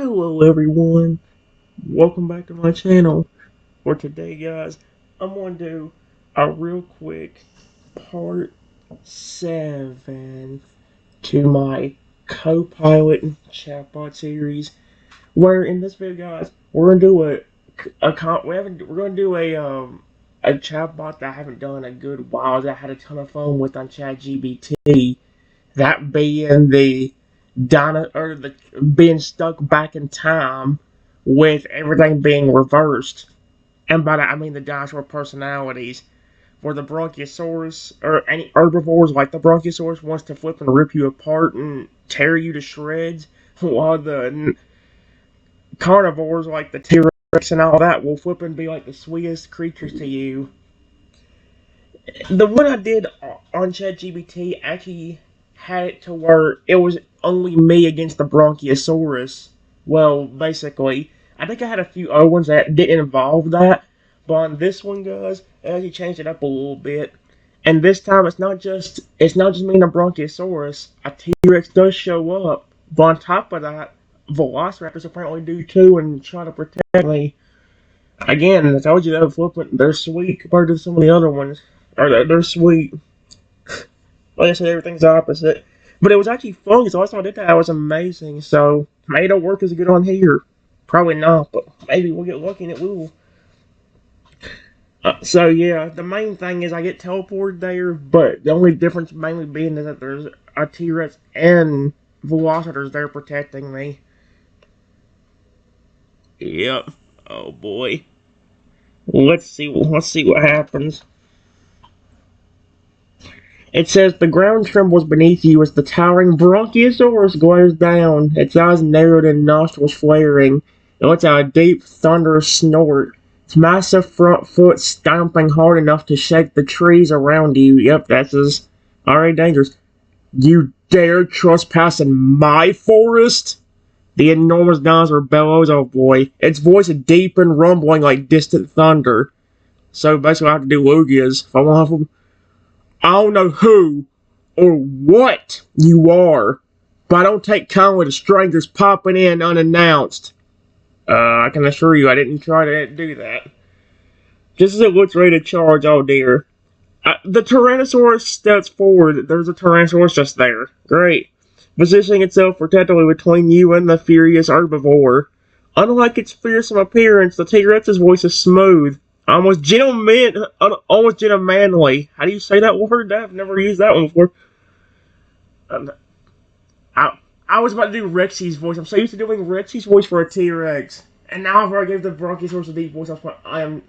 Hello everyone, welcome back to my channel. For today guys, I'm going to do a real quick part 7 to my CoPilot chatbot series, where in this video guys, we're going to do we're going to do a chatbot that I haven't done in a good while that I had a ton of fun with on ChatGPT, that being the being stuck back in time with everything being reversed. And by that I mean the dinosaur personalities. For the Bronchiosaurus, or any herbivores like the Bronchiosaurus, wants to flip and rip you apart and tear you to shreds, while the carnivores like the T-Rex and all that will flip and be like the sweetest creatures to you. The one I did on ChatGPT actually had it to where it was only me against the Bronchiosaurus. Well, basically, I think I had a few other ones that didn't involve that, but on this one, guys, I actually changed it up a little bit. And this time, it's not just me and the Bronchiosaurus. A T-Rex does show up, but on top of that, Velociraptors apparently do too and try to protect me. Again, I told you they're sweet compared to some of the other ones. Or they're sweet. Like I said, everything's opposite. But it was actually fun, so last time I did that, it was amazing. So, maybe it'll work as good on here. Probably not, but maybe we'll get lucky and it will. So, yeah, the main thing is I get teleported there, but the only difference mainly being is that there's a T-Rex and Velociraptors there protecting me. Yep. Oh, boy. Let's see what happens. It says the ground trembles beneath you as the towering Bronchiosaurus glares down, its eyes narrowed and nostrils flaring. It lets out a deep, thunderous snort, its massive front foot stomping hard enough to shake the trees around you. Yep, that's already dangerous. You dare trespass in my forest? The enormous dinosaur bellows, oh boy. Its voice is deep and rumbling like distant thunder. So basically I have to do Lugias if I want to have them. I don't know who or what you are, but I don't take kindly to strangers popping in unannounced. I can assure you I didn't try to do that. Just as it looks ready to charge, oh dear. The Tyrannosaurus steps forward. There's a Tyrannosaurus just there. Great. Positioning itself protectively between you and the furious herbivore. Unlike its fearsome appearance, the T-Rex's voice is smooth. Almost gentlemanly. How do you say that word? I've never used that one before. I was about to do Rexy's voice. I'm so used to doing Rexy's voice for a T-Rex. And now I've already gave the Bronchiosaurus a deep voice. I am...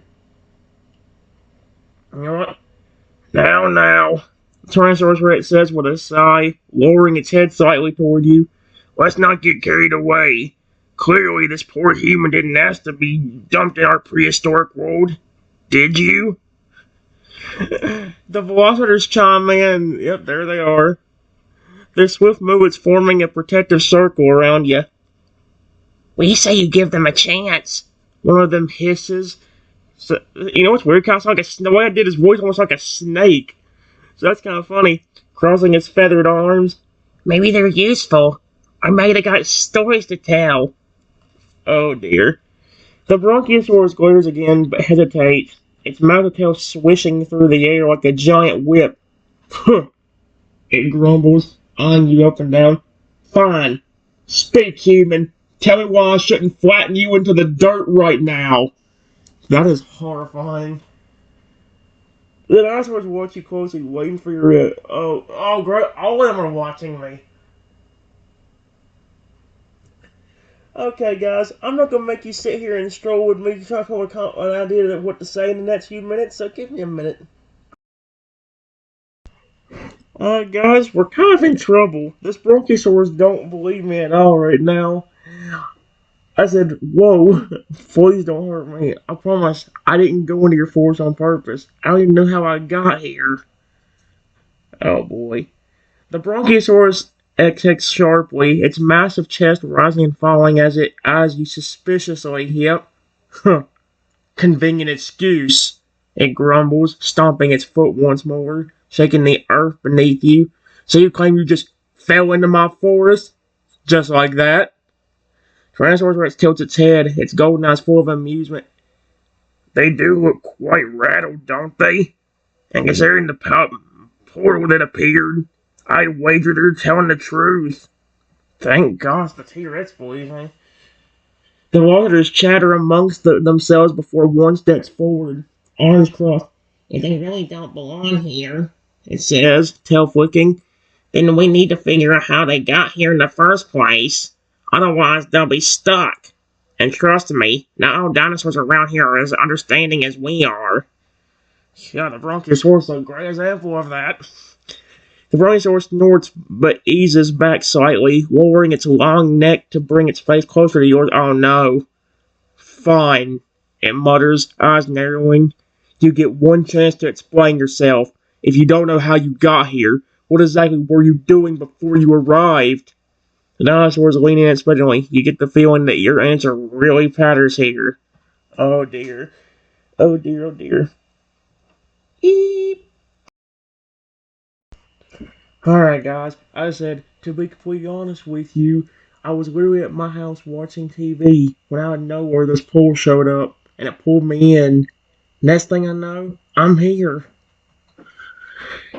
You know what? Now. Tyrannosaurus Rex says with a sigh, lowering its head slightly toward you. Let's not get carried away. Clearly, this poor human didn't ask to be dumped in our prehistoric world. Did you? The Velociraptors chime in. Yep, there they are. Their swift movements forming a protective circle around you. We say you give them a chance. One of them hisses. So, you know what's weird? Kind of like the way I did his voice, almost like a snake. So that's kind of funny. Crossing its feathered arms. Maybe they're useful. Or maybe they got stories to tell. Oh dear. The Bronchiosaurus glares again, but hesitates, its mouth and tail swishing through the air like a giant whip. It grumbles, eyeing you up and down. Fine. Speak, human. Tell me why I shouldn't flatten you into the dirt right now. That is horrifying. The dinosaurs watch you closely, waiting for your... Oh, great. All of them are watching me. Okay, guys, I'm not going to make you sit here and stroll with me trying to come up with an idea of what to say in the next few minutes, so give me a minute. Guys, we're kind of in trouble. This Bronchiosaurus don't believe me at all right now. I said, whoa, please don't hurt me. I promise, I didn't go into your forest on purpose. I don't even know how I got here. Oh boy. The Bronchiosaurus exhales sharply, its massive chest rising and falling as it eyes you suspiciously. Yep. Convenient excuse. It grumbles, stomping its foot once more, shaking the earth beneath you. So you claim you just fell into my forest? Just like that? Tyrannosaurus Rex tilts its head, its golden eyes full of amusement. They do look quite rattled, don't they? And considering the portal that appeared, I wager they're telling the truth. Thank gosh the T-Rex believes me. The waters chatter amongst themselves before one steps forward, arms crossed. If they really don't belong here, it says, tail flicking, then we need to figure out how they got here in the first place. Otherwise, they'll be stuck. And trust me, not all dinosaurs around here are as understanding as we are. Yeah, the Bronchiosaurus is a great example of that. The Bronchiosaurus snorts but eases back slightly, lowering its long neck to bring its face closer to yours. Oh no. Fine, it mutters, eyes narrowing. You get one chance to explain yourself. If you don't know how you got here, what exactly were you doing before you arrived? The dinosaurs lean in expectantly. You get the feeling that your answer really matters here. Oh dear. Oh dear, oh dear. Eep. Alright guys, I said, to be completely honest with you, I was literally at my house watching TV when out of nowhere this pool showed up and it pulled me in. Next thing I know, I'm here.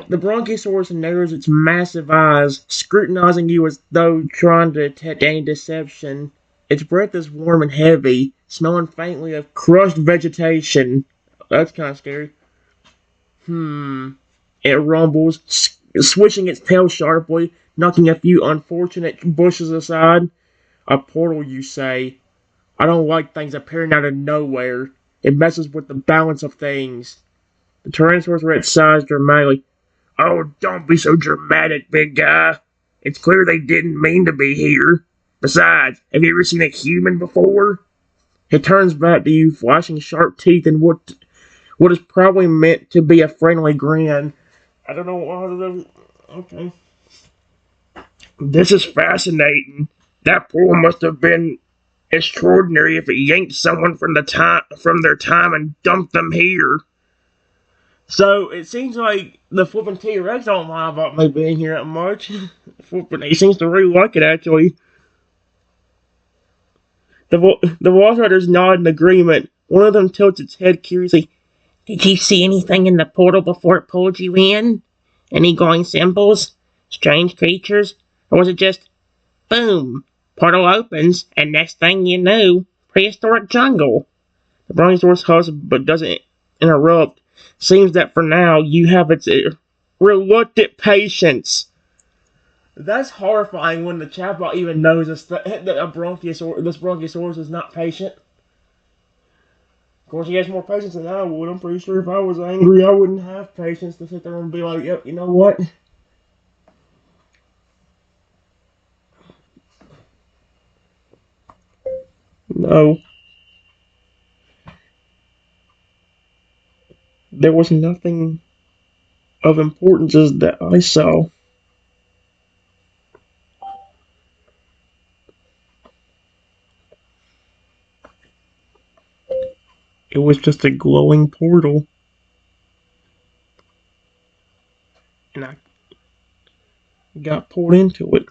The Bronchiosaurus narrows its massive eyes, scrutinizing you as though trying to detect any deception. Its breath is warm and heavy, smelling faintly of crushed vegetation. That's kind of scary. It rumbles, swishing its tail sharply, knocking a few unfortunate bushes aside. A portal, you say? I don't like things appearing out of nowhere. It messes with the balance of things. The Tyrannosaurus Rex sighs dramatically. Oh, don't be so dramatic, big guy. It's clear they didn't mean to be here. Besides, have you ever seen a human before? It turns back to you, flashing sharp teeth in what is probably meant to be a friendly grin. I don't know what. Okay. This is fascinating. That pool must have been extraordinary if it yanked someone from their time and dumped them here. So it seems like the flipping T-Rex don't lie about me being here that much. He seems to really like it actually. The Velociraptors nod in agreement. One of them tilts its head curiously. Did you see anything in the portal before it pulled you in? Any glowing symbols? Strange creatures? Or was it just, boom, portal opens, and next thing you know, prehistoric jungle? The Brontosaurus husks but doesn't interrupt. Seems that for now, you have its reluctant patience. That's horrifying when the chatbot even knows that this Bronchiosaurus is not patient. Of course, he has more patience than I would. I'm pretty sure if I was angry, I wouldn't have patience to sit there and be like, yep, you know what? No. There was nothing of importance that I saw. It was just a glowing portal. And I got pulled into it.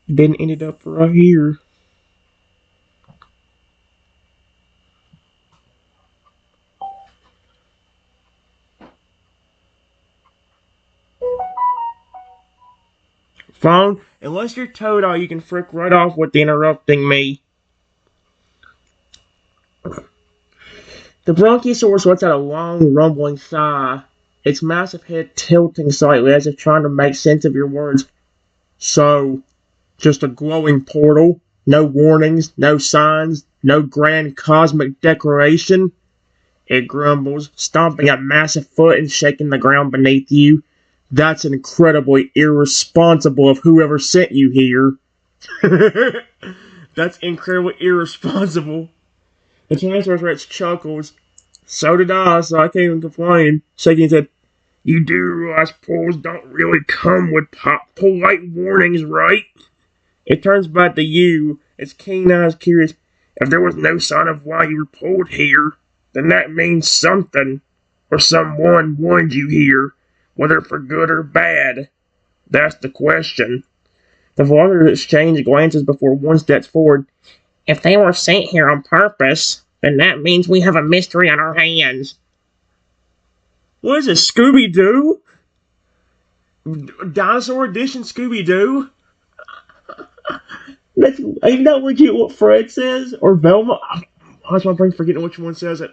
Then ended up right here. Phone, unless you're Toto, you can frick right off with interrupting me. The Bronchiosaurus lets out a long, rumbling sigh, its massive head tilting slightly as if trying to make sense of your words. So, just a glowing portal? No warnings, no signs, no grand cosmic declaration? It grumbles, stomping a massive foot and shaking the ground beneath you. That's incredibly irresponsible of whoever sent you here. That's incredibly irresponsible. The Tyrannosaurus Rex chuckles. So did I, so I can't even complain. Shaking his head. You do realize polls don't really come with polite warnings, right? It turns back to you, its keen eyes curious. If there was no sign of why you were pulled here, then that means something, or someone warned you here, whether for good or bad. That's the question. The Velociraptors exchange glances before one steps forward. If they were sent here on purpose, then that means we have a mystery on our hands. What is this, Scooby-Doo? Dinosaur edition Scooby-Doo? Ain't that legit what Fred says? Or Velma? That's my brain forgetting which one says it.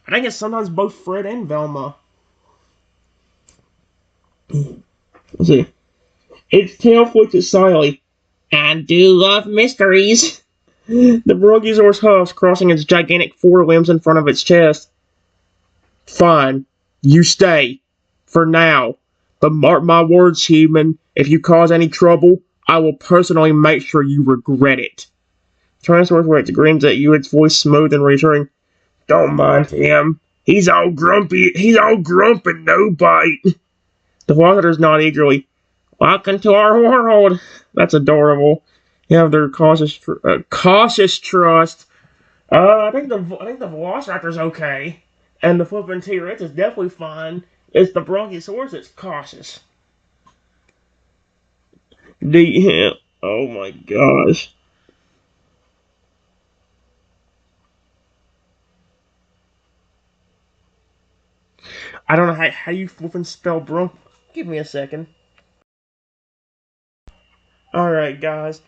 I think it's sometimes both Fred and Velma. Let's see. Its tail flicks it silently. I do love mysteries. The Brachiosaurus huffs, crossing its gigantic forelimbs in front of its chest. Fine. You stay. For now. But mark my words, human. If you cause any trouble, I will personally make sure you regret it. Tyrannosaurus Rex grins at you, its voice smooth and reassuring. Don't mind him. He's all grumpy and no bite. The Velociraptors nod eagerly. Welcome to our world. That's adorable. You have their cautious trust. I think the Velociraptor's okay, and the flippin' T-Rex is definitely fine. It's the Brachiosaurus that's cautious. Oh my gosh. I don't know how you flippin' spell bronch. Give me a second. Alright, guys.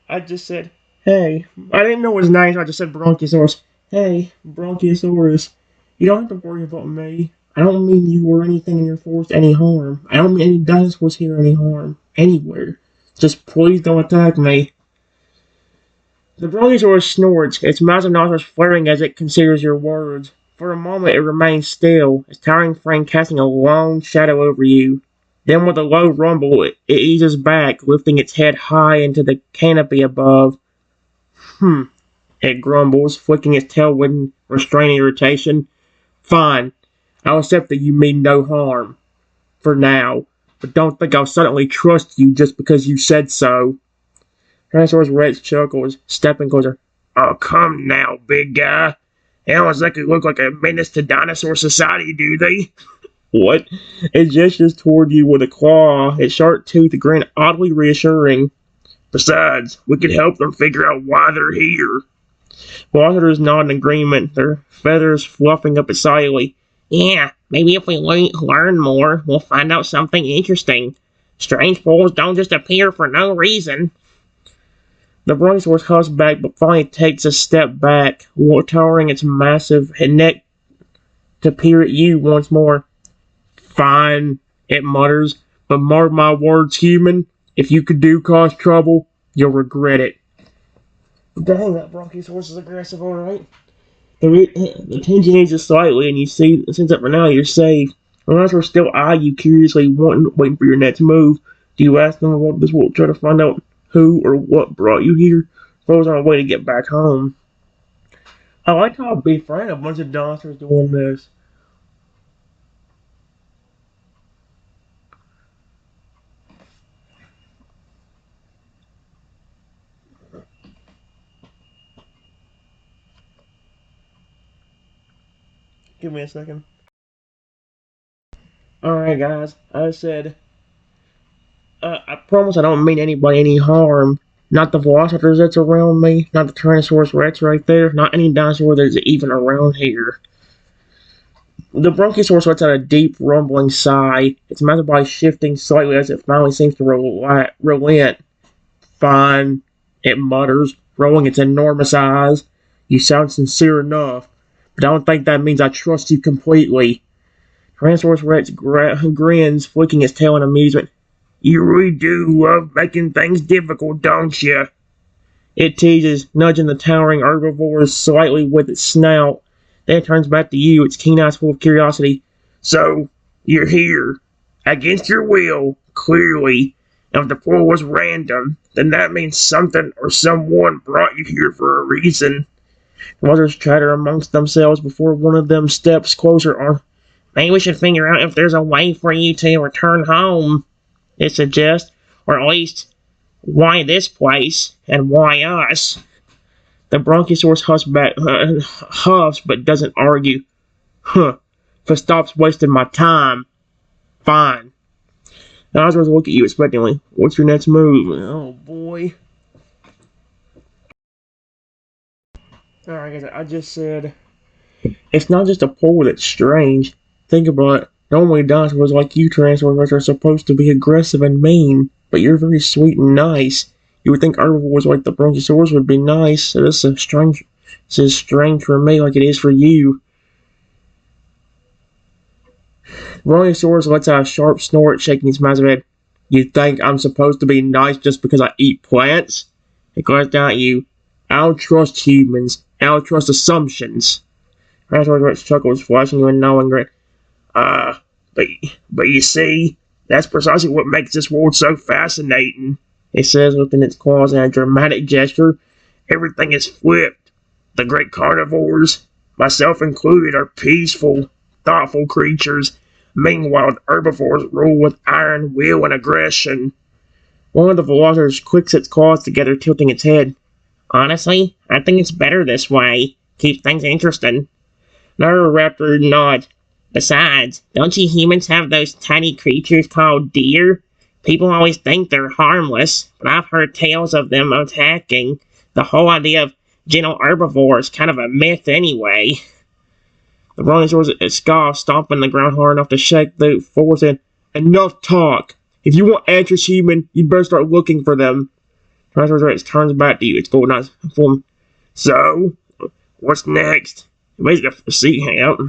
I just said, hey. I didn't know his name, so I just said Bronchiosaurus. Hey, Bronchiosaurus. You don't have to worry about me. I don't mean you or anything in your forest any harm. I don't mean any dinosaurs here any harm. Anywhere. Just please don't attack me. The Bronchiosaurus snorts, its massive nostrils flaring as it considers your words. For a moment it remains still, its towering frame casting a long shadow over you. Then with a low rumble, it eases back, lifting its head high into the canopy above. It grumbles, flicking its tail with restraining irritation. Fine, I'll accept that you mean no harm. For now. But don't think I'll suddenly trust you just because you said so. Tyrannosaurus Rex chuckles, stepping closer. Oh, come now, big guy. They don't exactly look like a menace to dinosaur society, do they? What? It gestures toward you with a claw, its sharp tooth grin oddly reassuring. Besides, we could help them figure out why they're here. Velociraptors nod in agreement, their feathers fluffing up excitedly. Yeah, maybe if we learn more, we'll find out something interesting. Strange fools don't just appear for no reason. The Bronchiosaurus huffs back, but finally takes a step back, towering its massive neck to peer at you once more. Fine, it mutters, but mark my words, human. If you could cause trouble, you'll regret it. Dang, that Bronchiosaurus is aggressive, alright. The tension eases slightly, and you see, since that for now you're safe. The Rhinoceros still eye you curiously, waiting for your next move. Do you ask them about this? We'll try to find out who or what brought you here. Those on our way to get back home. I like how I'll befriend a bunch of dinosaurs doing this. Give me a second. Alright, guys. I said, I promise I don't mean anybody any harm. Not the Velociraptors that's around me. Not the Tyrannosaurus Rex right there. Not any dinosaur that's even around here. The Bronchiosaurus lets out a deep, rumbling sigh, its massive body shifting slightly as it finally seems to relent. Fine, it mutters, rolling its enormous eyes. You sound sincere enough, but I don't think that means I trust you completely. Tyrannosaurus Rex grins, flicking its tail in amusement. You really do love making things difficult, don't you? It teases, nudging the towering herbivore slightly with its snout. Then it turns back to you, its keen eyes full of curiosity. So, you're here. Against your will, clearly. And if the pull was random, then that means something or someone brought you here for a reason. The others chatter amongst themselves before one of them steps closer. Maybe we should figure out if there's a way for you to return home, it suggests. Or at least, why this place, and why us? The Bronchiosaurus huffs but doesn't argue. If it stops wasting my time. fine. Dinosaurs look at you expectantly. What's your next move? Oh boy. Alright guys, I just said, it's not just a poll that's strange. Think about it. Normally dinosaurs like you Tyrannosaurs are supposed to be aggressive and mean, but you're very sweet and nice. You would think herbivores like the Brontosaurus would be nice, so this is strange for me like it is for you. Brontosaurus lets out a sharp snort, shaking his massive head. You think I'm supposed to be nice just because I eat plants? It glares down at you. I don't trust humans. I don't trust assumptions. Tyrannosaurus Rex chuckles, flashing you a knowing grin. But you see, that's precisely what makes this world so fascinating. It says within its claws in a dramatic gesture. Everything is flipped. The great carnivores, myself included, are peaceful, thoughtful creatures. Meanwhile, the herbivores rule with iron will and aggression. One of the velociraptors clicks its claws together, tilting its head. Honestly, I think it's better this way. Keeps things interesting. Another raptor nods. Besides, don't you humans have those tiny creatures called deer? People always think they're harmless, but I've heard tales of them attacking. The whole idea of gentle herbivores is kind of a myth anyway. The Brontosaurus scoffs, stomping the ground hard enough to shake the floor, saying, Enough talk! If you want answers, human, you'd better start looking for them. Tyrannosaurus Rex turns back to you, its golden eyes full. So, what's next? Basically, see, hang out.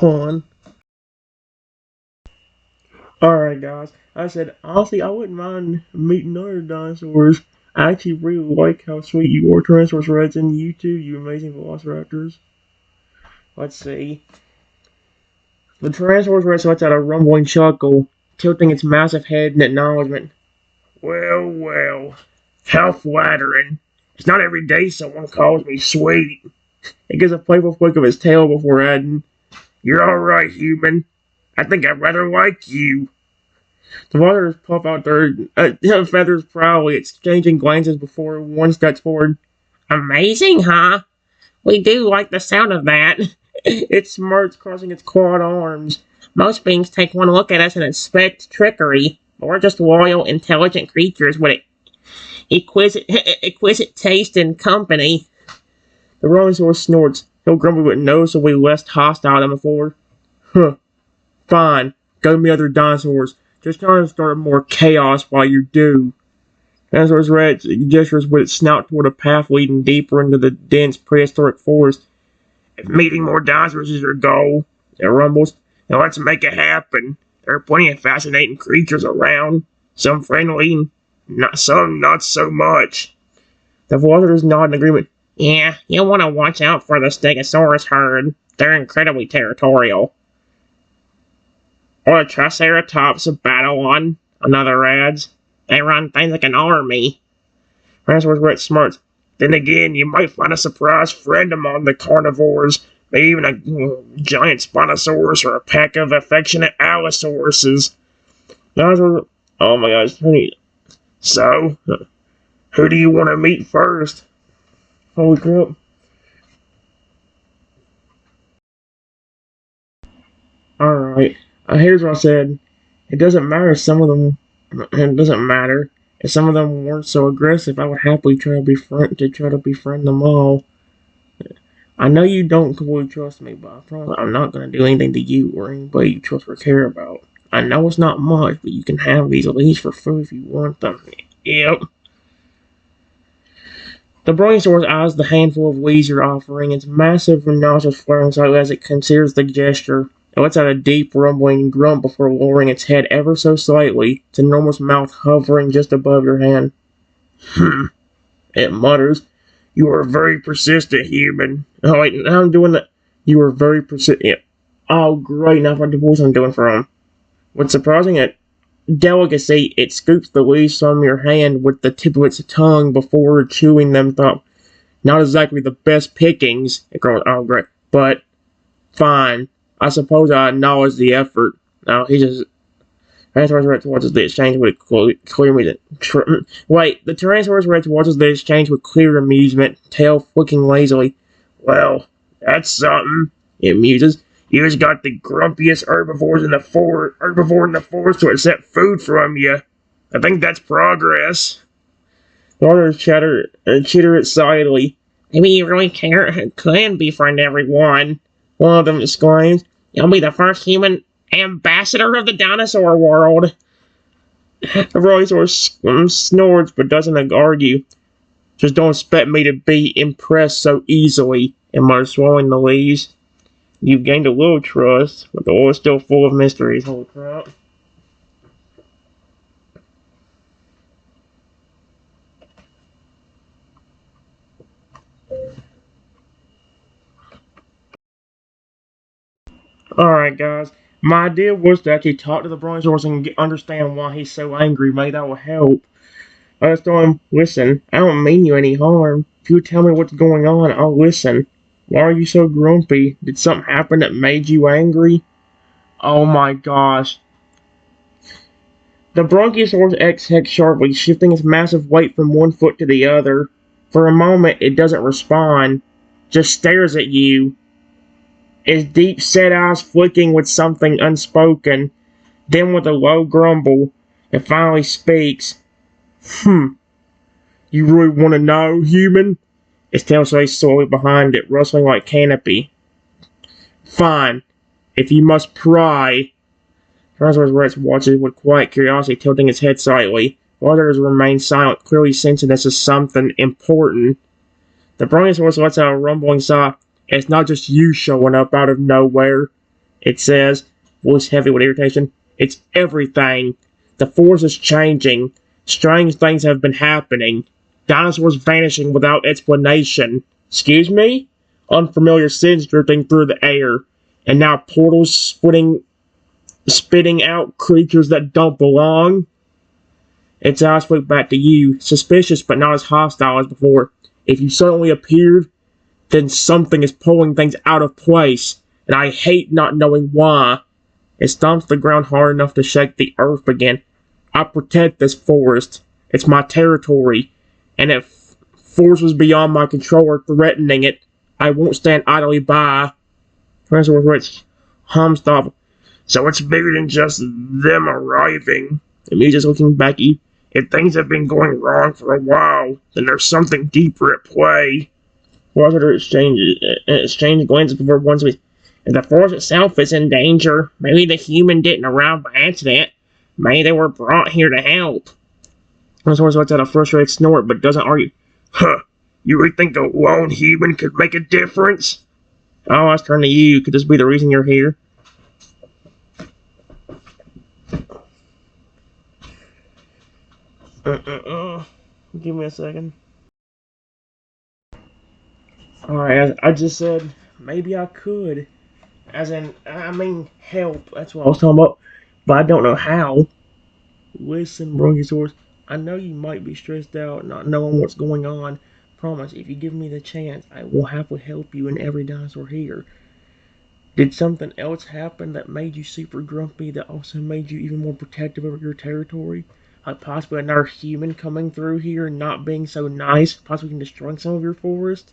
On. Alright guys, I said, honestly, I wouldn't mind meeting other dinosaurs. I actually really like how sweet you are, Tyrannosaurus Rex, and you too, you amazing velociraptors. Let's see. The Tyrannosaurus Rex lets out a rumbling chuckle, tilting its massive head in acknowledgement. Well, well, how flattering. It's not every day someone calls me sweet. It gives a playful flick of its tail before adding, You're alright, human. I think I'd rather like you. The waters puff out their feathers proudly, exchanging glances before one steps forward. Amazing, huh? We do like the sound of that. It smirks, crossing its clawed arms. Most beings take one look at us and expect trickery, but we're just loyal, intelligent creatures with exquisite taste and company. The Brontosaurus snorts. He'll grumble but noticeably less hostile than before. Huh. Fine. Go meet other dinosaurs. Just trying to start more chaos while you do. Dinosaurus Rex gestures with its snout toward a path leading deeper into the dense prehistoric forest. If meeting more dinosaurs is your goal, it rumbles, then let's make it happen. There are plenty of fascinating creatures around. Some friendly, some not so much. The velociraptors nod in agreement. Yeah, you'll want to watch out for the Stegosaurus herd. They're incredibly territorial. Or a Triceratops battle on, another adds. They run things like an army. Tyrannosaurus Rex smarts. Then again, you might find a surprise friend among the carnivores. Maybe even a giant Spinosaurus or a pack of affectionate Allosauruses. Oh my gosh. So, who do you want to meet first? Holy crap. Alright. Here's what I said. It doesn't matter if some of them... It doesn't matter. If some of them weren't so aggressive, I would happily try to befriend them all. I know you don't completely trust me, but I promise I'm not going to do anything to you or anybody you trust or care about. I know it's not much, but you can have these at least for free if you want them. Yep. The Brontosaurus eyes the handful of leaves you're offering, its massive nostrils flaring slightly as it considers the gesture. It lets out a deep rumbling grunt before lowering its head ever so slightly, its enormous mouth hovering just above your hand. It mutters. You are very persistent, human. Oh, wait, now I'm doing that. You are very persistent. Oh, great, now for the voice I'm doing for him. What's surprising at delicacy, it scoops the leaves from your hand with the tip of its tongue before chewing them. Thought, not exactly the best pickings. It goes, oh, great, but fine. I suppose I acknowledge the effort. Now, he just... Tyrannosaurus Rex watches the exchange with clear amusement. Wait, the Tyrannosaurus Rex watches the exchange with clear amusement, tail flicking lazily. Well, that's something, it muses. You just got the grumpiest herbivore in the forest to accept food from you. I think that's progress. The others chitter excitedly. Maybe you really can befriend everyone. One of them exclaims. You'll be the first human ambassador of the dinosaur world. The Brontosaurus snorts but doesn't argue. Just don't expect me to be impressed so easily. Am I swallowing the leaves? You've gained a little trust, but the world is still full of mysteries. Holy crap. Alright, guys. My idea was to actually talk to the Brontosaurus and understand why he's so angry. Maybe that will help. I just told him, listen, I don't mean you any harm. If you tell me what's going on, I'll listen. Why are you so grumpy? Did something happen that made you angry? Oh my gosh. The Brontosaurus exhales sharply, shifting its massive weight from one foot to the other. For a moment, it doesn't respond, just stares at you, its deep set eyes flicking with something unspoken. Then, with a low grumble, it finally speaks. You really want to know, human? Its tail sways slowly behind it, rustling like canopy. Fine, if you must pry. Tyrannosaurus Rex watches with quiet curiosity, tilting its head slightly. While others remain silent, clearly sensing this is something important. The Brontosaurus lets out a rumbling sigh. It's not just you showing up out of nowhere, it says, voice heavy with irritation. It's everything. The force is changing. Strange things have been happening. Dinosaurs vanishing without explanation. Excuse me? Unfamiliar scents drifting through the air. And now portals spitting out creatures that don't belong. Its eyes flick back to you, suspicious but not as hostile as before. If you suddenly appeared, then something is pulling things out of place, and I hate not knowing why. It stomps the ground hard enough to shake the earth again. I protect this forest. It's my territory, and if forces beyond my control are threatening it, I won't stand idly by. Tyrannosaurus Rex hums thoughtful. So it's bigger than just them arriving. The music's looking back at you. If things have been going wrong for a while, then there's something deeper at play. Walker exchange glances before one speaks. If the forest itself is in danger, maybe the human didn't arrive by accident. Maybe they were brought here to help. Tyrannosaurus lets out a frustrated snort, but doesn't argue. Huh, you really think a lone human could make a difference? Oh, I was turning to you. Could this be the reason you're here? Give me a second. Alright, I just said, maybe I could. As in, I mean, help. That's what I was talking about. But I don't know how. Listen, Brontosaurus, I know you might be stressed out not knowing what's going on. Promise, if you give me the chance, I will happily help you and every dinosaur here. Did something else happen that made you super grumpy that also made you even more protective of your territory? Like possibly another human coming through here and not being so nice, possibly destroying some of your forest?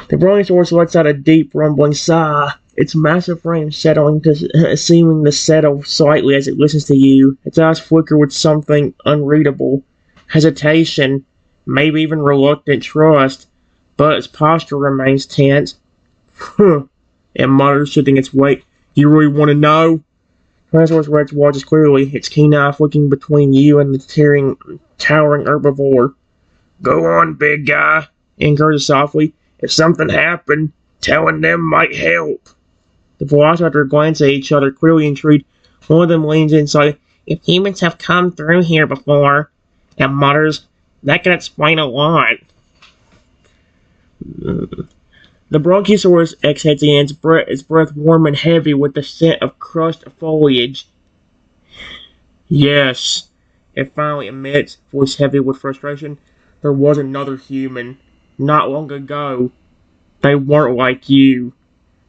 The Brontosaurus lets out a deep, rumbling sigh, its massive frame seeming to settle slightly as it listens to you. Its eyes flicker with something unreadable. Hesitation, maybe even reluctant trust, but its posture remains tense. It mutters, shifting its weight. You really want to know? Tyrannosaurus Rex watches clearly, its keen eye flicking between you and the towering herbivore. Go on, big guy, it encourages softly. If something happened, telling them might help. The velociraptors glance at each other, clearly intrigued. One of them leans inside. If humans have come through here before, and mutters, that can explain a lot. The Brontosaurus exhales again, its breath warm and heavy with the scent of crushed foliage. Yes, it finally admits, voice heavy with frustration. There was another human, not long ago. They weren't like you.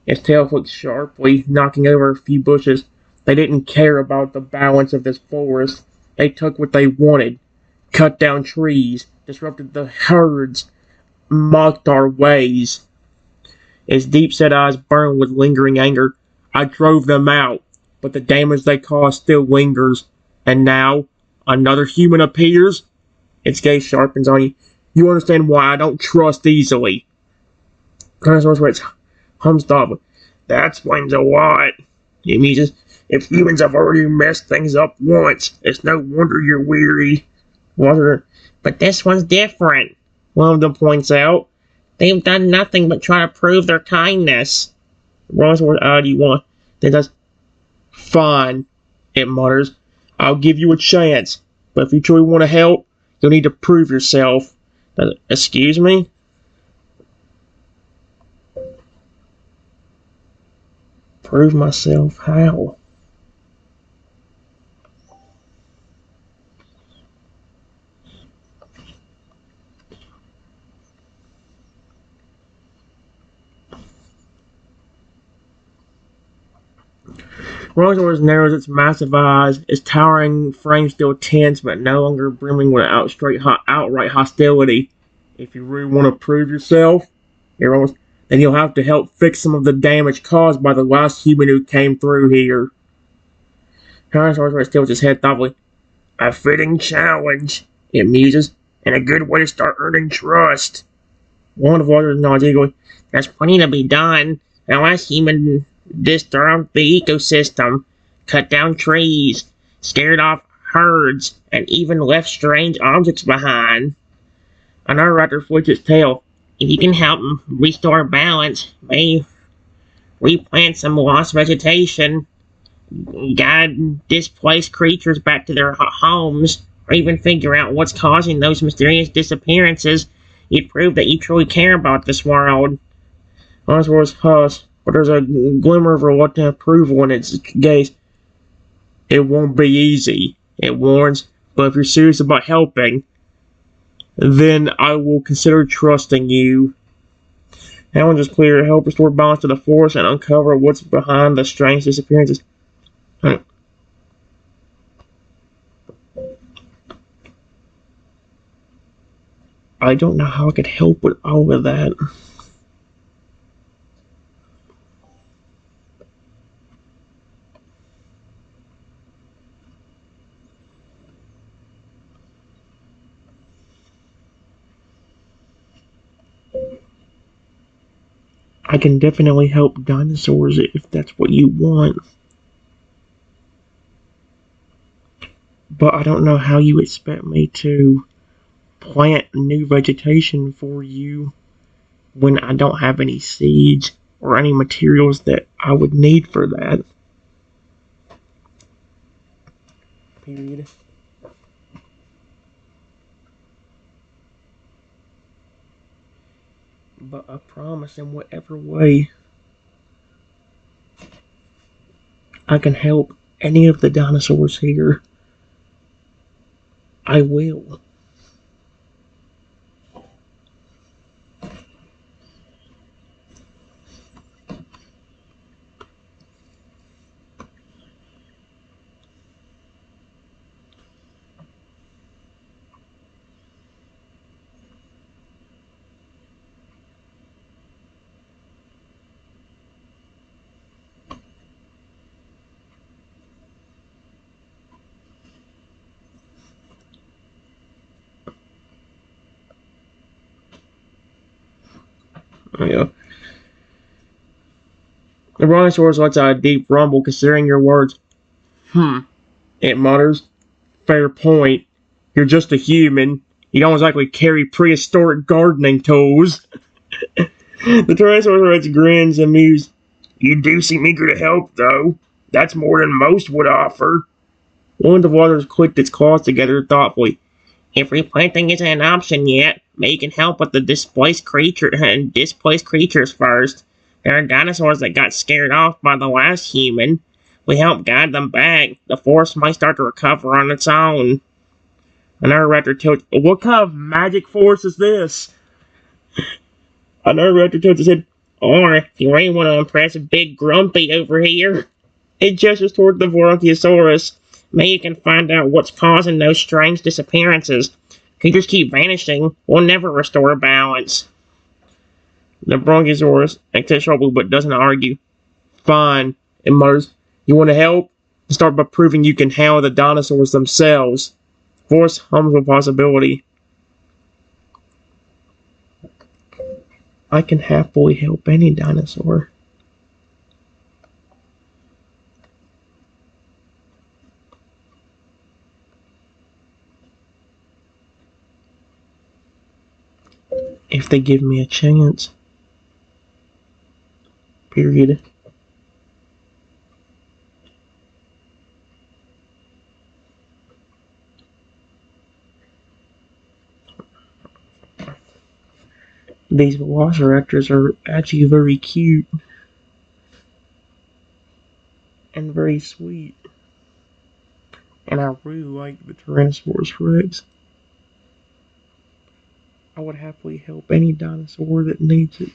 Its tail flicks sharply, knocking over a few bushes. They didn't care about the balance of this forest. They took what they wanted, cut down trees, disrupted the herds, mocked our ways. His deep-set eyes burned with lingering anger. I drove them out, but the damage they caused still lingers. And now, another human appears? Its gaze sharpens on you. You understand why I don't trust easily. Dinosaur's Rex hums thoughtfully. That explains a lot. It means if humans have already messed things up once, it's no wonder you're weary. But this one's different, one of them points out. They've done nothing but try to prove their kindness. Dinosaur's do you want? Then does. Fine, it mutters. I'll give you a chance, but if you truly want to help, you'll need to prove yourself. Excuse me? Prove myself? How? Rosewars narrows its massive eyes, its towering frame still tense but no longer brimming with outright hostility. If you really want to prove yourself, then you'll have to help fix some of the damage caused by the last human who came through here. Tyrannosaurus tilts his head thoughtfully. A fitting challenge, it muses, and a good way to start earning trust. One of Waters nods eagerly. There's plenty to be done. The last human disturbed the ecosystem, cut down trees, scared off herds, and even left strange objects behind. Another raptor flicks its tail. If you can help restore balance, maybe replant some lost vegetation, guide displaced creatures back to their homes, or even figure out what's causing those mysterious disappearances, you'd prove that you truly care about this world. Oswald's hush, but there's a glimmer of reluctant approval in its gaze. It won't be easy, it warns, but if you're serious about helping, then I will consider trusting you. Challenge is clear. Help restore balance to the forest and uncover what's behind the strange disappearances. I don't know how I could help with all of that. I can definitely help dinosaurs if that's what you want. But I don't know how you expect me to plant new vegetation for you when I don't have any seeds or any materials that I would need for that. Period. But I promise in whatever way I can help any of the dinosaurs here, I will. Yeah. The brontosaurus lets out a deep rumble considering your words. It mutters. Fair point. You're just a human. You don't exactly carry prehistoric gardening tools. The Tyrannosaurus Rex grins amused. You do seem eager to help, though. That's more than most would offer. One of the waters clicked its claws together thoughtfully. If replanting isn't an option yet, maybe you can help with the displaced creatures first. There are dinosaurs that got scared off by the last human. We help guide them back. The forest might start to recover on its own. Another raptor tilts. What kind of magic force is this? Another raptor tilts his head. Or, if you really want to impress Big Grumpy over here. It gestures toward the Bronchiosaurus. Maybe you can find out what's causing those strange disappearances. Creatures keep vanishing. We'll never restore balance. The Bronchiosaurus acts trouble but doesn't argue. Fine, it mutters. You want to help? Start by proving you can handle the dinosaurs themselves. Force hums a possibility. I can happily help any dinosaur. If they give me a chance. Period. These velociraptors are actually very cute and very sweet. And I really like the Tyrannosaurus Rex. I would happily help any dinosaur that needs it.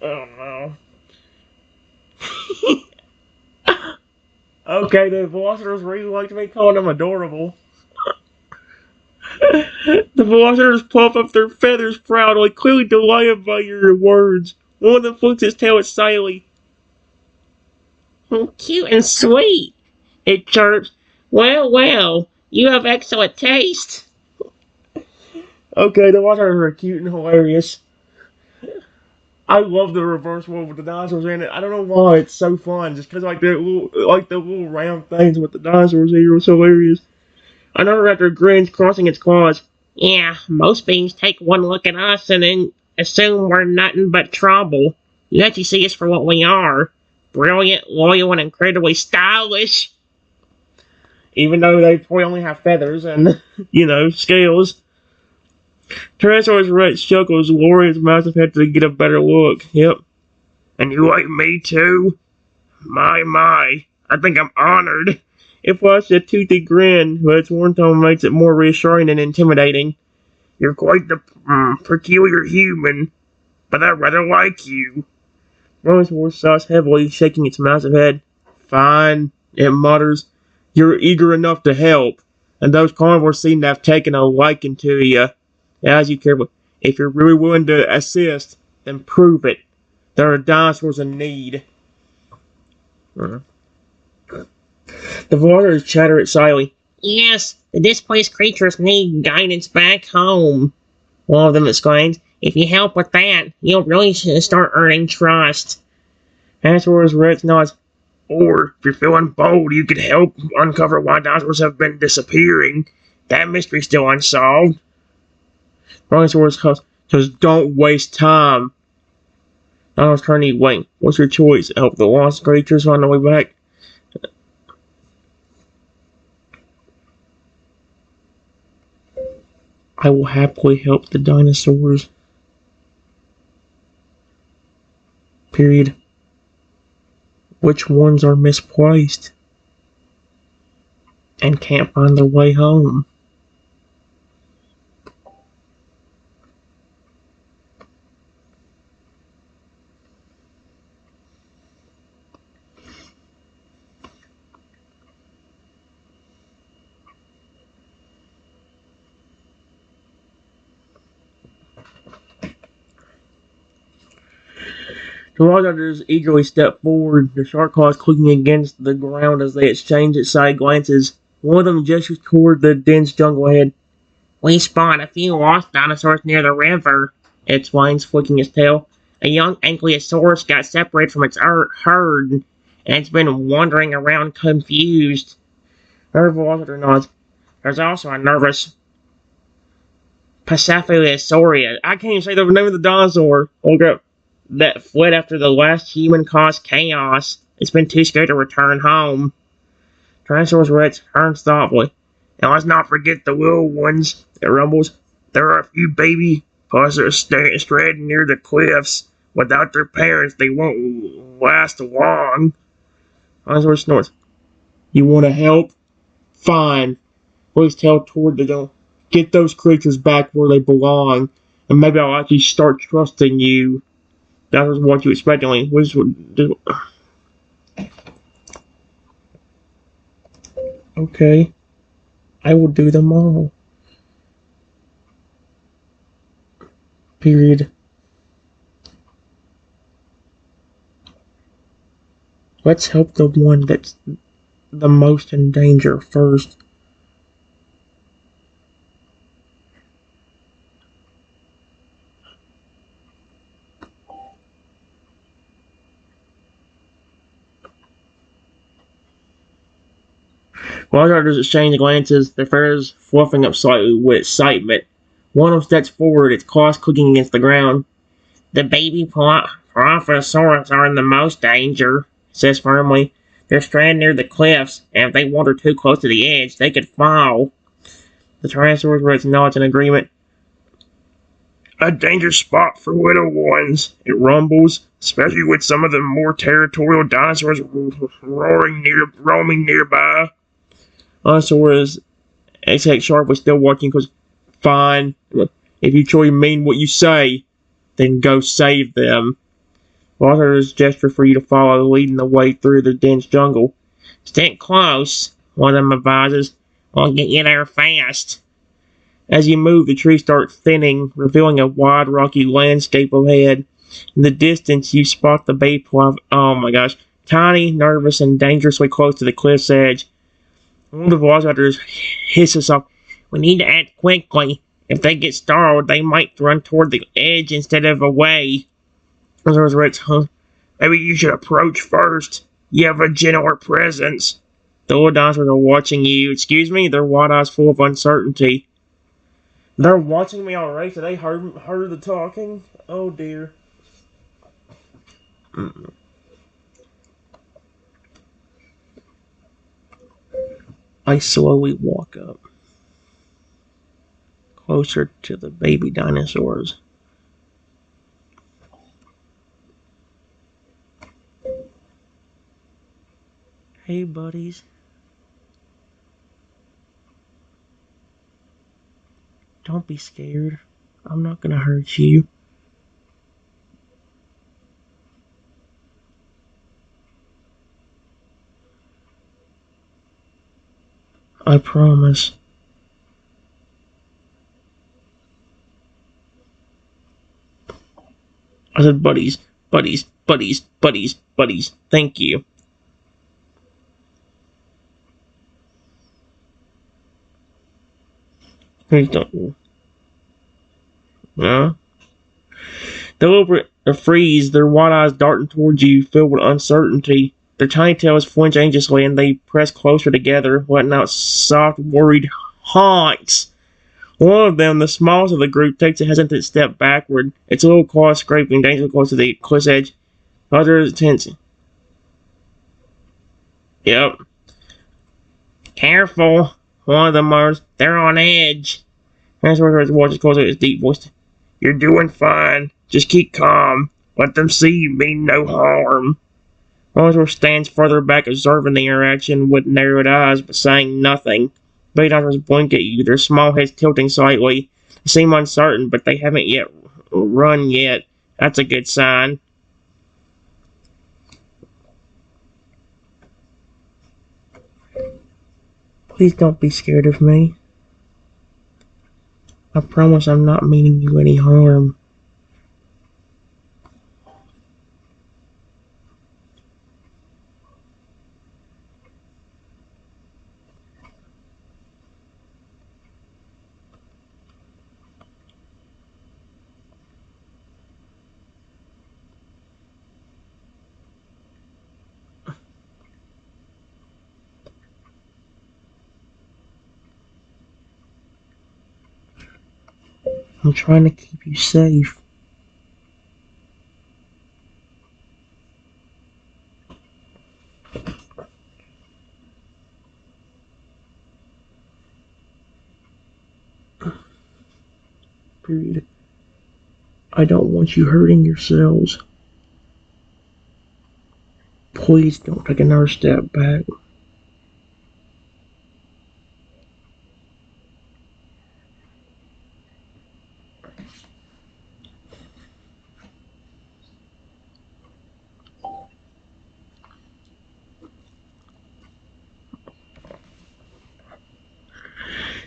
Oh no. Okay, the velociraptors really like to be calling them adorable. The velociraptors puff up their feathers proudly, clearly delighted by your words. One of them flicks its tail at Siley. Cute and sweet, it chirps. Well, well, you have excellent taste. Okay, the velociraptors are cute and hilarious. I love the reverse world with the dinosaurs in it. I don't know why it's so fun. Just because the little round things with the dinosaurs here was hilarious. Another raptor grins, crossing its claws. Yeah, most beings take one look at us and then assume we're nothing but trouble. You actually see us for what we are. Brilliant, loyal, and incredibly stylish. Even though they probably only have feathers and, scales. Tyrannosaurus Rex chuckles, lowering its massive head to get a better look. Yep. And you like me too? My. I think I'm honored. It flashed a toothy grin, but its worn tone makes it more reassuring and intimidating. You're quite the peculiar human, but I rather like you. Brontosaurus sighs heavily, shaking its massive head. Fine, it mutters. You're eager enough to help, and those carnivores seem to have taken a liking to you. As you carefully, if you're really willing to assist, then prove it. There are dinosaurs in need. The vloggers chatter excitedly. Yes, the displaced creatures need guidance back home. One of them exclaims. If you help with that, you'll really start earning trust. Tyrannosaurus Rex nods. Or, if you're feeling bold, you could help uncover why dinosaurs have been disappearing. That mystery's still unsolved. Brontosaurus huffs. Just don't waste time. Dinosaurs turn to eat. Wait, what's your choice? Help the lost creatures find their way back? I will happily help the dinosaurs. Period. Which ones are misplaced and can't find their way home? The Velociraptors eagerly step forward, their sharp claws clicking against the ground as they exchange excited glances. One of them gestures toward the dense jungle ahead. We spot a few lost dinosaurs near the river, it explains, flicking its tail. A young Ankylosaurus got separated from its herd, and it's been wandering around confused. Another Velociraptor nods. There's also a nervous Pachyphilosauria. I can't even say the name of the dinosaur. Okay. That fled after the last human caused chaos. It's been too scared to return home. Tyrannosaurus Rex turns thoughtfully. And let's not forget the little ones. It rumbles. There are a few baby puzzles stranded near the cliffs. Without their parents, they won't last long. Dinosaur snorts. You want to help? Fine. Please tell toward the door. Get those creatures back where they belong, and maybe I'll actually start trusting you. That was what you expected. Okay, I will do them all. Period. Let's help the one that's the most in danger first. While the others exchange glances, their feathers fluffing up slightly with excitement. One of them steps forward, its claws clicking against the ground. The baby Prophosaurus are in the most danger, says firmly. They're stranded near the cliffs, and if they wander too close to the edge, they could fall. The Tyrannosaurus Rex nods in agreement. A dangerous spot for little ones, it rumbles, especially with some of the more territorial dinosaurs roaming nearby. Dinosaurs exhale sharply, still watching, because fine. If you truly mean what you say, then go save them. Walter's gesture for you to follow, leading the way through the dense jungle. Stick close, one of them advises. I'll get you there fast. As you move, the trees start thinning, revealing a wide, rocky landscape ahead. In the distance, you spot the bay oh my gosh, tiny, nervous, and dangerously close to the cliff's edge. One of the velociraptors hisses off, "We need to act quickly. If they get startled, they might run toward the edge instead of away." Rex, huh? Maybe you should approach first. You have a gentler presence. The little dinosaurs are watching you. Excuse me? Their wide eyes full of uncertainty. They're watching me already, so they heard the talking? Oh dear. I slowly walk up, closer to the baby dinosaurs. Hey, buddies. Don't be scared. I'm not gonna hurt you. I promise. I said, buddies, buddies, buddies, buddies, buddies. Thank you. Please don't. Huh? They will freeze, their wide eyes darting towards you, filled with uncertainty. Their tiny tails flinch anxiously, and they press closer together, letting out soft, worried honks. One of them, the smallest of the group, takes a hesitant step backward, its little claws scraping dangerously close to the cliff's edge. The other is tense. Yep. Careful, one of them murmurs. They're on edge. Handsworth watches closely his deep voice. You're doing fine. Just keep calm. Let them see you mean no harm. Handsworth stands further back, observing the interaction with narrowed eyes, but saying nothing. Baby dinosaurs blink at you, their small heads tilting slightly. They seem uncertain, but they haven't yet run yet. That's a good sign. Please don't be scared of me. I promise I'm not meaning you any harm. I'm trying to keep you safe. Period. I don't want you hurting yourselves. Please don't take another step back.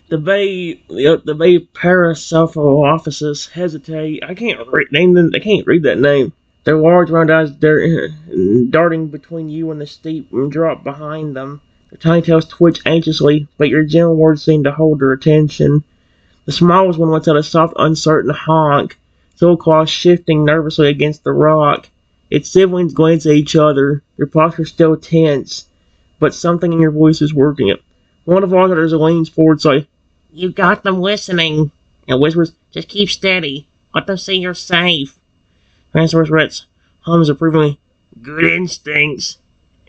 The Bay Paracephalophus hesitate. I can't read that name. Their large round eyes darting between you and the steep drop behind them. Their tiny tails twitch anxiously, but your gentle words seem to hold their attention. The smallest one lets out a soft, uncertain honk, its claws shifting nervously against the rock. Its siblings glance at each other, their posture still tense, but something in your voice is working it. One of the others leans forward, like, "You got them listening," and whispers, "Just keep steady. Let them see you're safe." Tyrannosaurus Rex hums approvingly, "Good instincts."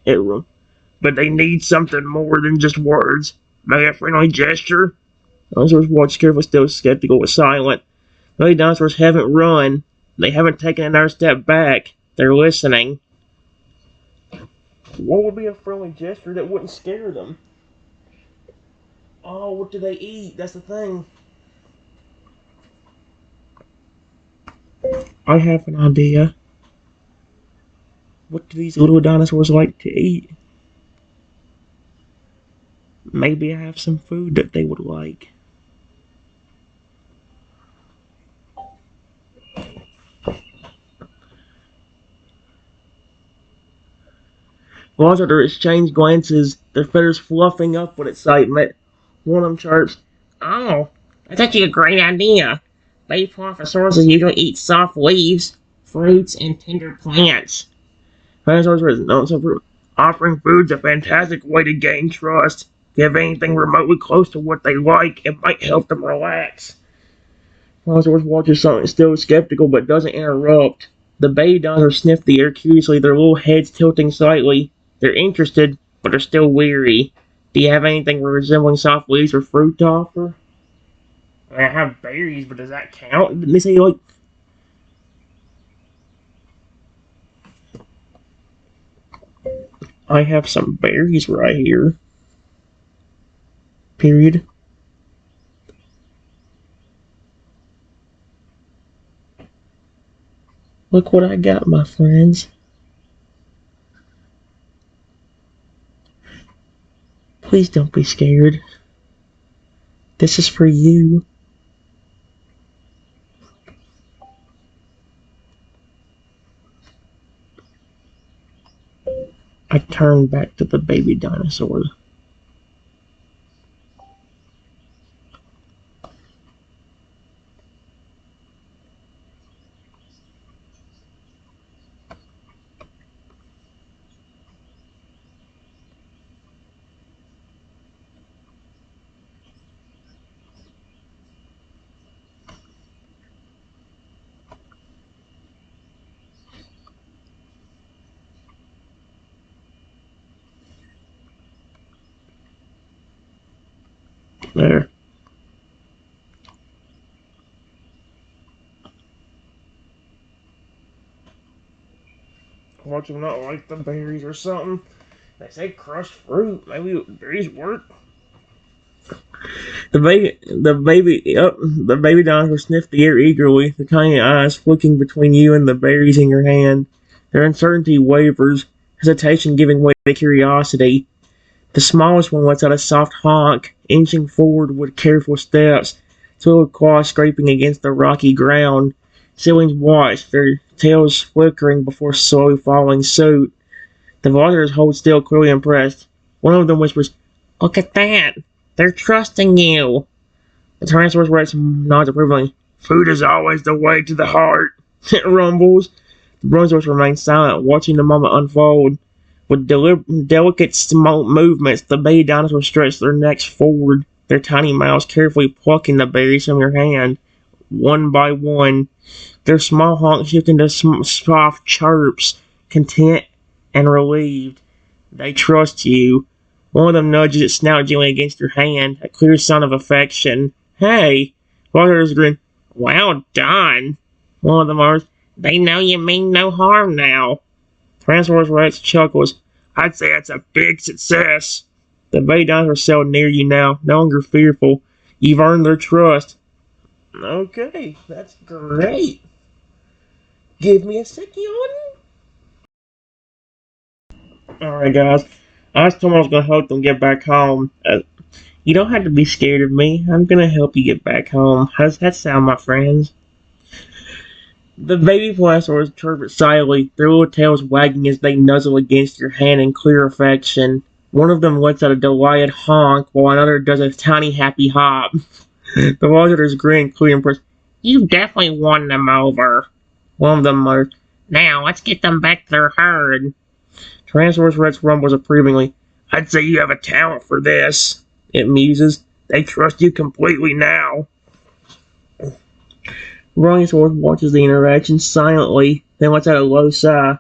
But they need something more than just words. Maybe a friendly gesture? Dinosaurs watch carefully, still skeptical but silent. Maybe dinosaurs haven't run. They haven't taken another step back. They're listening. What would be a friendly gesture that wouldn't scare them? Oh, what do they eat? That's the thing. I have an idea. What do these little dinosaurs like to eat? Maybe I have some food that they would like. Velociraptor exchange glances, their feathers fluffing up with excitement. One of them chirps, "Oh, that's actually a great idea. Baby Dilophosaurus usually eat soft leaves, fruits, and tender plants." Dinosaurs known for offering food's a fantastic way to gain trust. If you have anything remotely close to what they like, it might help them relax. Dinosaurs watches something still skeptical but doesn't interrupt. The baby dinosaurs sniff the air curiously, their little heads tilting slightly. They're interested, but they're still weary. Do you have anything resembling soft leaves or fruit to offer? I have berries, but does that count? Didn't they say, like... I have some berries right here. Period. Look what I got, my friends. Please don't be scared. This is for you. I turn back to the baby dinosaur. There. Watch them not like the berries or something. They say crushed fruit. Maybe berries work. The baby dinosaur sniffed the air eagerly, the tiny eyes flicking between you and the berries in your hand. Their uncertainty wavers, hesitation giving way to curiosity. The smallest one lets out a soft honk, inching forward with careful steps, its little claws scraping against the rocky ground. Siblings watch, their tails flickering before slowly following suit. The villagers hold still, clearly impressed. One of them whispers, "Look at that! They're trusting you!" The Tyrannosaurus Rex nods approvingly. "Food is always the way to the heart," it rumbles. The Brontosaurus remains silent, watching the moment unfold. With delicate movements, the baby dinosaurs stretch their necks forward, their tiny mouths carefully plucking the berries from your hand, one by one. Their small honks shift into soft chirps, content and relieved. They trust you. One of them nudges its snout gently against your hand, a clear sign of affection. "Hey!" Walker's grin. Well done. One of them are. They know you mean no harm now. Tyrannosaurus Rex chuckles. I'd say that's a big success. The baby dinosaurs settled near you now, no longer fearful. You've earned their trust. Okay, that's great. Give me a second. Alright, guys. I told them I was going to help them get back home. You don't have to be scared of me. I'm going to help you get back home. How does that sound, my friends? The baby dinosaurs chirp silently, their little tails wagging as they nuzzle against your hand in clear affection. One of them lets out a delighted honk, while another does a tiny happy hop. The lizards grin, clearly impressed. You've definitely won them over. One of them mutters, Now, let's get them back to their herd. Tyrannosaurus Rex rumbles approvingly. I'd say you have a talent for this. It muses. They trust you completely now. Brontosaurus watches the interaction silently, then lets out a low sigh.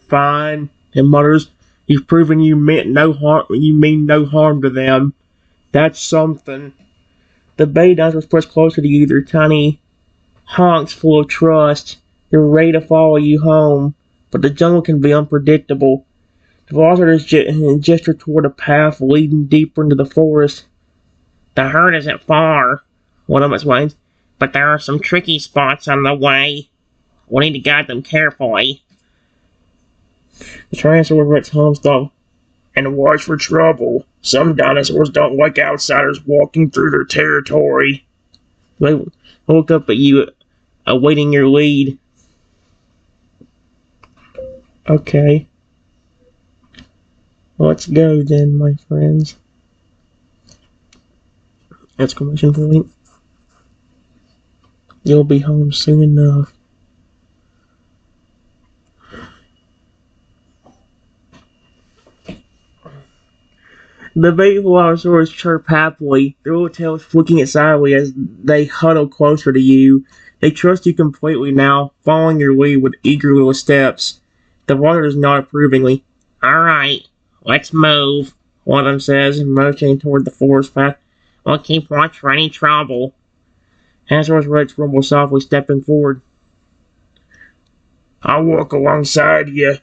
Fine, and mutters, You've proven you meant no harm. You mean no harm to them. That's something. The baby dinosaurs press closer to you, their tiny honks full of trust. They're ready to follow you home, but the jungle can be unpredictable. The velociraptors gesture toward a path leading deeper into the forest. The herd isn't far, one of them explains, but there are some tricky spots on the way. We need to guide them carefully. The Tyrannosaurus Rex hums and watch for trouble. Some dinosaurs don't like outsiders walking through their territory. They look up at you, awaiting your lead. Okay. Let's go then, my friends. Exclamation point. You'll be home soon enough. The baby velociraptors chirp happily, their little tails flicking it sideways as they huddle closer to you. They trust you completely now, following your lead with eager little steps. The velociraptors nod approvingly. Alright, let's move, one of them says, motioning toward the forest path. We'll keep watch for any trouble. Tyrannosaurus Rex rumbles softly, stepping forward. I'll walk alongside you,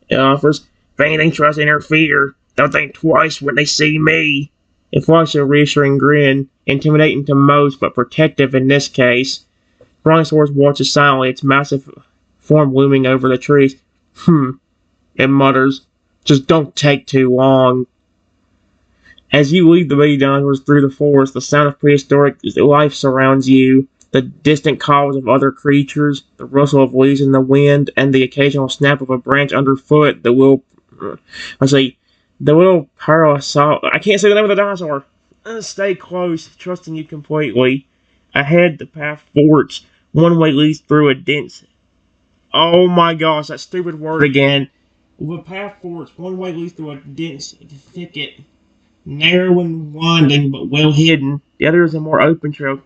it offers. If anything tries to interfere, they'll think twice when they see me. It flashes a reassuring grin, intimidating to most, but protective in this case. Brontosaurus watches silently, its massive form looming over the trees. It mutters. Just don't take too long. As you lead the baby dinosaurs through the forest, the sound of prehistoric life surrounds you. The distant calls of other creatures, the rustle of leaves in the wind, and the occasional snap of a branch underfoot. The little parasaur. I can't say the name of the dinosaur. Stay close, trusting you completely. Ahead, the path forks. One way leads through a dense. Oh my gosh, that stupid word again. The path forks. One way leads through a dense thicket. Narrow and winding, but well hidden. The other is a more open trail,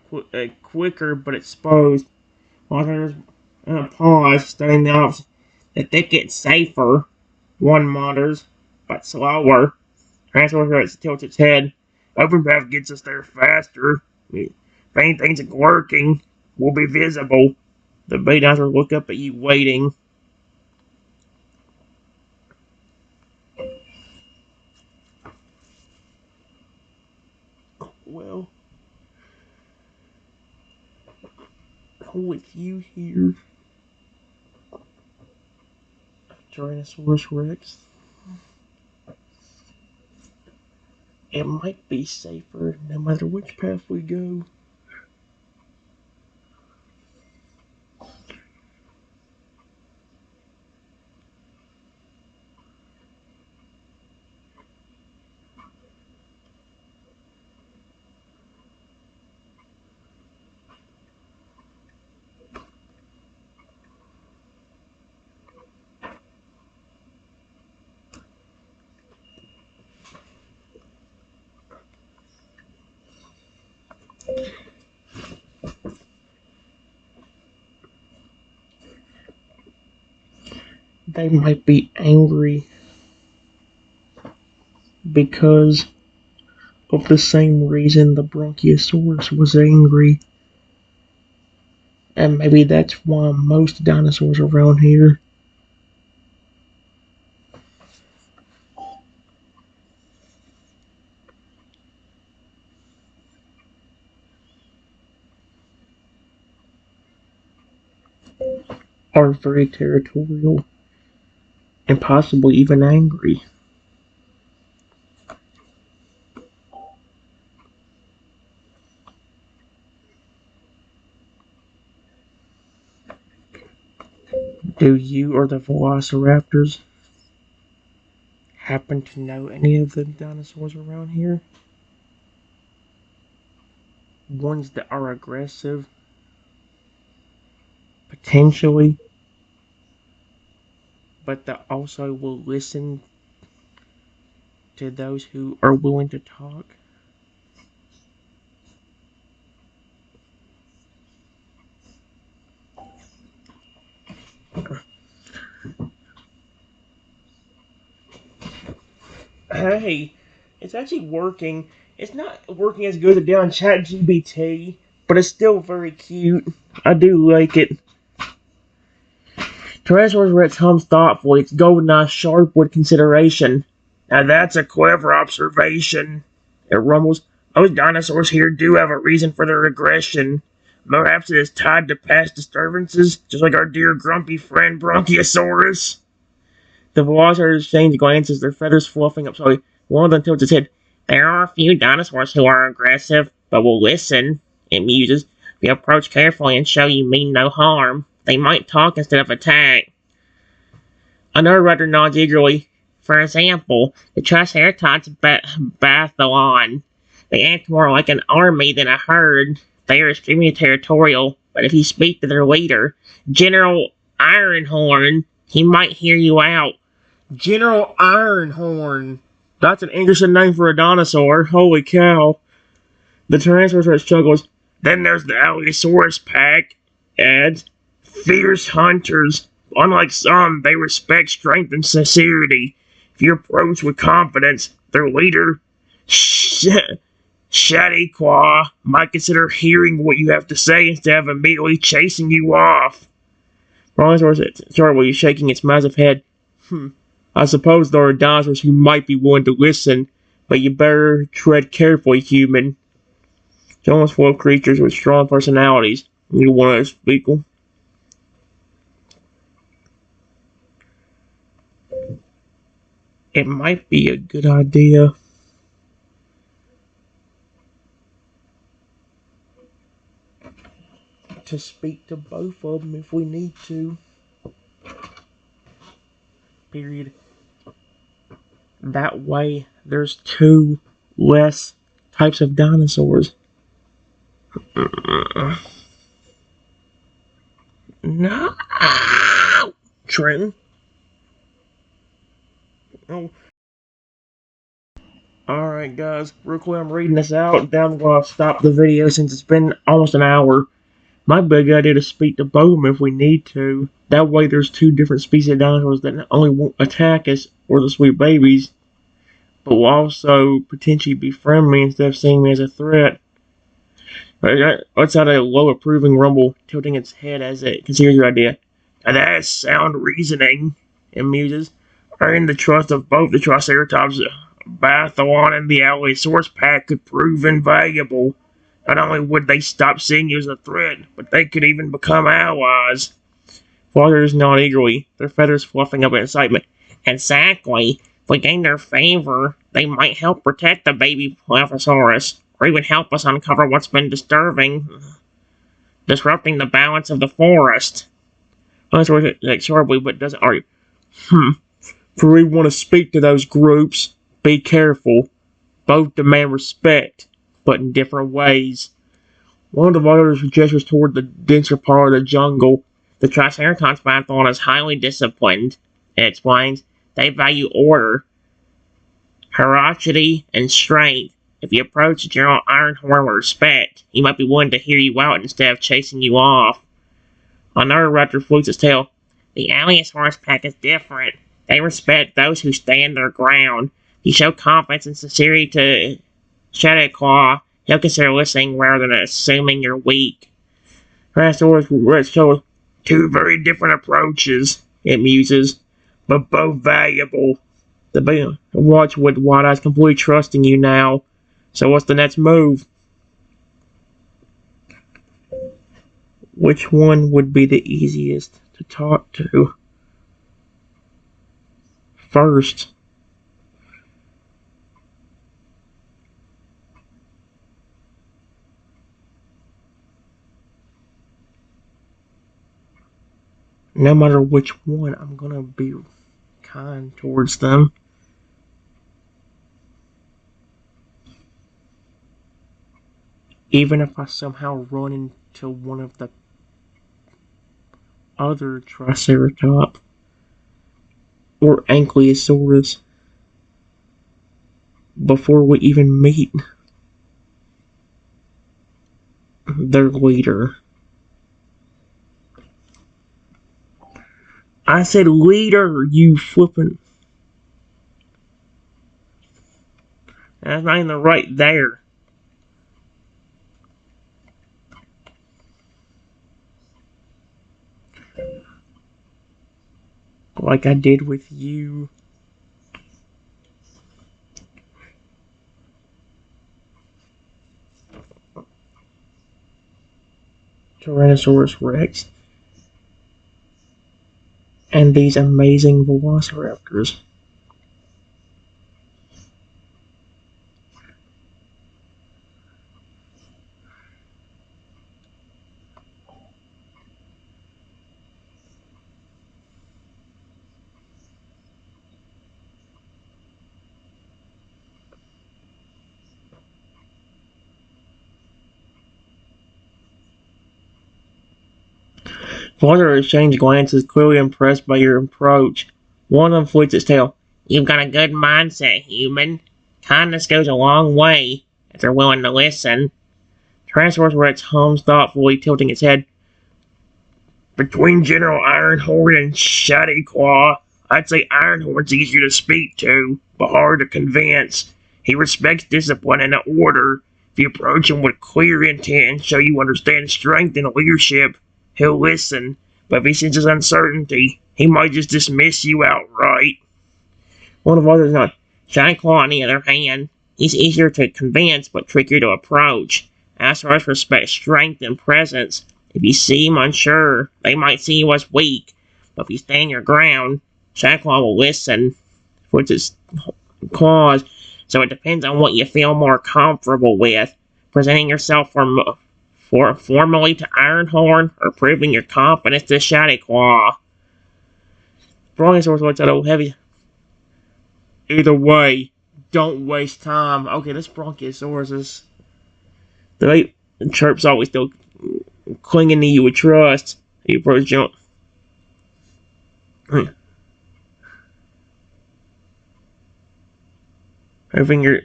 quicker but exposed. While there's a pause, studying the opposite. The thicket's safer, one mutters, but slower. Tyrannosaurus tilts its head. Open path gets us there faster. If anything's lurking, we'll be visible. The baby dinosaurs look up at you, waiting. Well, with you here, Tyrannosaurus Rex, it might be safer no matter which path we go. They might be angry because of the same reason the Bronchiosaurus was angry. And maybe that's why most dinosaurs around here are very territorial and possibly even angry. Do you or the velociraptors happen to know any of the dinosaurs around here? Ones that are aggressive, potentially, but that also will listen to those who are willing to talk. Hey, it's actually working. It's not working as good as it did on ChatGPT, but it's still very cute. I do like it. Tyrannosaurus Rex hums thoughtfully, its golden eyes sharp with consideration. Now that's a clever observation. It rumbles. Those dinosaurs here do have a reason for their aggression. Perhaps it is tied to past disturbances, just like our dear grumpy friend Bronchiosaurus. The velociraptor exchange glances, their feathers fluffing up slowly. One of them tilts its head. There are a few dinosaurs who are aggressive, but will listen, it muses. If you approach carefully and show you mean no harm, they might talk instead of attack. Another raptor nods eagerly. For example, the Triceratops bathalon. They act more like an army than a herd. They are extremely territorial, but if you speak to their leader, General Ironhorn, he might hear you out. General Ironhorn. That's an interesting name for a dinosaur. Holy cow. The Tyrannosaurus chuckles. Then there's the Allosaurus pack. Adds, fierce hunters. Unlike some, they respect strength and sincerity. If you approach with confidence, their leader, Shadiqua, might consider hearing what you have to say instead of immediately chasing you off. Brontosaurus started while he's shaking its massive head. I suppose there are dinosaurs who might be willing to listen, but you better tread carefully, human. It's almost full of creatures with strong personalities. You want to speak them? It might be a good idea to speak to both of them if we need to. Period. That way, there's two less types of dinosaurs. No, Trenton. Oh. Alright, guys. Real quick, I'm reading this out. Then I'm going to stop the video since it's been almost an hour. My big idea to speak to both of them if we need to. That way, there's two different species of dinosaurs that not only won't attack us or the sweet babies, but will also potentially befriend me instead of seeing me as a threat. Let's add a low approving rumble, tilting its head as it considers your idea. Now that's sound reasoning, it muses. Earning the trust of both the Triceratops, Bathalon, and the Allosaurus pack could prove invaluable. Not only would they stop seeing you as a threat, but they could even become allies. Flutters nod eagerly, their feathers fluffing up in excitement. Exactly. If we gain their favor, they might help protect the baby Plephosaurus, or even help us uncover what's been disrupting the balance of the forest. Dinosaur like sharply, but doesn't argue. If we want to speak to those groups, be careful. Both demand respect, but in different ways. One of the voters gestures toward the denser part of the jungle. The Triceratops Bathalon is highly disciplined, it explains. They value order, ferocity, and strength. If you approach General Ironhorn with respect, he might be willing to hear you out instead of chasing you off. Another raptor flukes its tail. The Allosaurus pack is different. They respect those who stand their ground. If you show confidence and sincerity to Shadowclaw, he'll consider listening rather than assuming you're weak. Tyrannosaurus Rex shows two very different approaches, it muses, but both valuable. The watch with wide eyes completely trusting you now. So what's the next move? Which one would be the easiest to talk to first? No matter which one, I'm gonna be kind towards them. Even if I somehow run into one of the other Triceratops or Ankylosaurus before we even meet their leader. I said leader, you flippin'. That's not even right there. Like I did with you. Tyrannosaurus Rex. And these amazing velociraptors. Father exchanged glances, clearly impressed by your approach. One of them flicks its tail. You've got a good mindset, human. Kindness goes a long way, if they're willing to listen. Tyrannosaurus Rex hums thoughtfully, tilting its head. Between General Ironhorn and Shady Claw, I'd say Ironhorn's easier to speak to, but hard to convince. He respects discipline and order. If you approach him with clear intent and show you understand strength and leadership, he'll listen. But if he senses uncertainty, he might just dismiss you outright. One of others not. Shiny Claw, on the other hand, he's easier to convince but trickier to approach. Dinosaurs respect strength and presence. If you seem unsure, they might see you as weak, but if you stand your ground, Shiny Claw will listen for its claws, so it depends on what you feel more comfortable with. Presenting yourself formally to Ironhorn or proving your confidence to Shiny Claw. Brontosaurus looks a little heavy. Either way, don't waste time. Okay, this Brontosaurus is... The chirp's always still clinging to you with trust. He approaches jump. Her finger.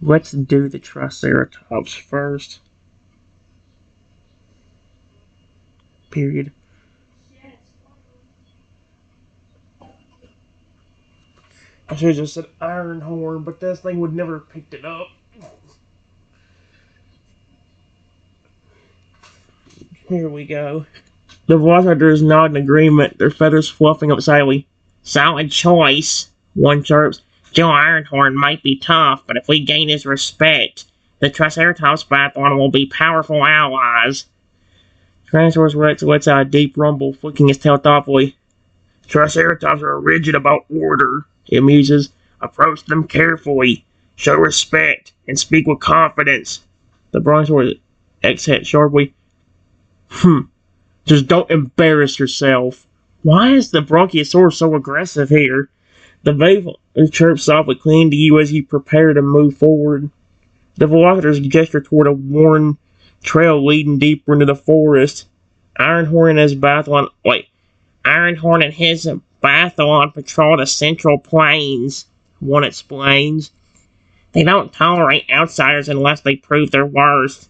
Let's do the Triceratops first. Period. I should have just said Ironhorn, but this thing would never have picked it up. Here we go. The velociraptors nod in agreement, their feathers fluffing up silently. Solid choice, one chirps. Joe Ironhorn might be tough, but if we gain his respect, the Triceratops Python will be powerful allies. Tyrannosaurus Rex lets out a deep rumble, flicking his tail thoughtfully. Triceratops are rigid about order, it muses. Approach them carefully, show respect, and speak with confidence. The Brontosaurus exhales sharply. Just don't embarrass yourself. Why is the Brontosaurus so aggressive here? The babe chirps softly, clinging to you as you prepare to move forward. The velociraptors gesture toward a worn trail leading deeper into the forest. Ironhorn and his Python patrol the central plains, one explains. They don't tolerate outsiders unless they prove their worth.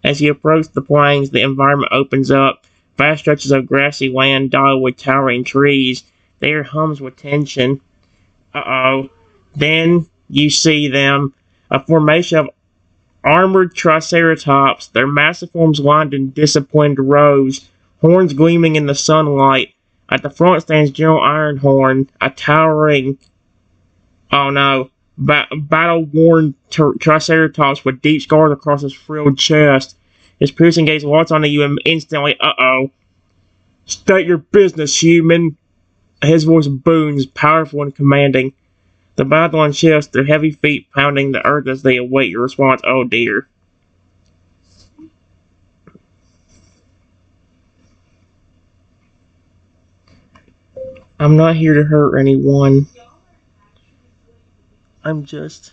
As you approach the plains, the environment opens up. Vast stretches of grassy land dotted with towering trees. The air hums with tension. Uh-oh. Then you see them. A formation of armored triceratops, their massive forms lined in disciplined rows, horns gleaming in the sunlight. At the front stands General Ironhorn, a towering, oh no, battle-worn triceratops with deep scars across his frilled chest. His piercing gaze walks onto you and instantly, uh-oh. State your business, human. His voice booms, powerful and commanding. The Badlands shifts, their heavy feet pounding the earth as they await your response. Oh dear. I'm not here to hurt anyone. I'm just